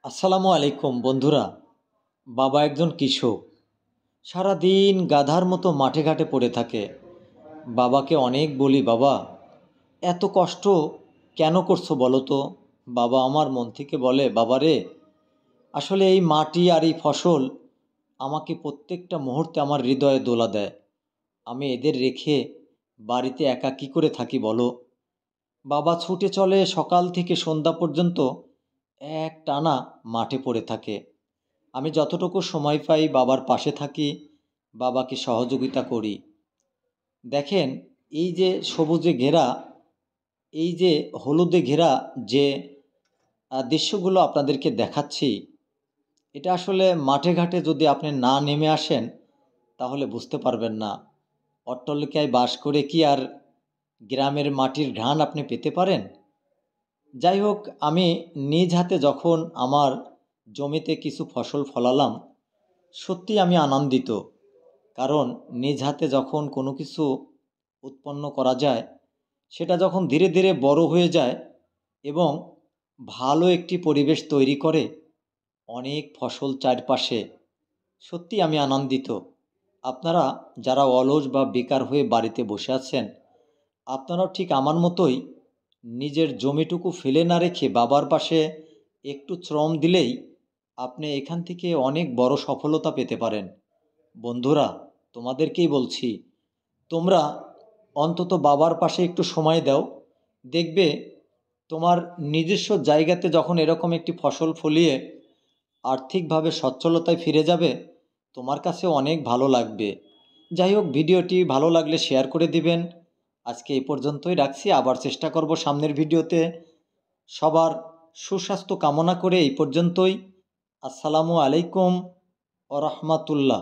আসসালামু আলাইকুম বন্ধুরা। বাবা একজন কৃষক, সারাদিন গাধার মতো মাঠে ঘাটে পড়ে থাকে। বাবাকে অনেক বলি, বাবা এত কষ্ট কেন করছো বলো তো। বাবা আমার মন থেকে বলে, বাবা রে, আসলে এই মাটি আর এই ফসল আমাকে প্রত্যেকটা মুহূর্তে আমার হৃদয়ে দোলা দেয়। আমি এদের রেখে বাড়িতে একা কী করে থাকি বলো। বাবা ছুটে চলে সকাল থেকে সন্ধ্যা পর্যন্ত, একটানা মাঠে পড়ে থাকে। আমি যতটুকু সময় পাই বাবার পাশে থাকি, বাবাকে সহযোগিতা করি। দেখেন, এই যে সবুজে ঘেরা, এই যে হলুদে ঘেরা যে দৃশ্যগুলো আপনাদেরকে দেখাচ্ছি, এটা আসলে মাঠে ঘাটে যদি আপনি না নেমে আসেন তাহলে বুঝতে পারবেন না। অট্টালিকায় বাস করে কি আর গ্রামের মাটির ঘ্রাণ আপনি পেতে পারেন? যাই হোক, আমি নিজ হাতে যখন আমার জমিতে কিছু ফসল ফলালাম, সত্যি আমি আনন্দিত। কারণ নিজ হাতে যখন কোনো কিছু উৎপন্ন করা যায়, সেটা যখন ধীরে ধীরে বড় হয়ে যায় এবং ভালো একটি পরিবেশ তৈরি করে, অনেক ফসল চারপাশে, সত্যি আমি আনন্দিত। আপনারা যারা অলস বা বেকার হয়ে বাড়িতে বসে আছেন, আপনারাও ঠিক আমার মতোই নিজের জমিটুকু ফেলে না রেখে বাবার পাশে একটু শ্রম দিলেই আপনি এখান থেকে অনেক বড় সফলতা পেতে পারেন। বন্ধুরা, তোমাদেরকেই বলছি, তোমরা অন্তত বাবার পাশে একটু সময় দাও। দেখবে তোমার নিজস্ব জায়গাতে যখন এরকম একটি ফসল ফলিয়ে আর্থিকভাবে সচ্ছলতায় ফিরে যাবে, তোমার কাছে অনেক ভালো লাগবে। যাই হোক, ভিডিওটি ভালো লাগলে শেয়ার করে দিবেন। আজকে এই পর্যন্তই রাখছি, আবার চেষ্টা করব সামনের ভিডিওতে। সবার সুস্বাস্থ্য কামনা করে এই পর্যন্তই। আসসালামু আলাইকুম ওয়া রাহমাতুল্লাহ।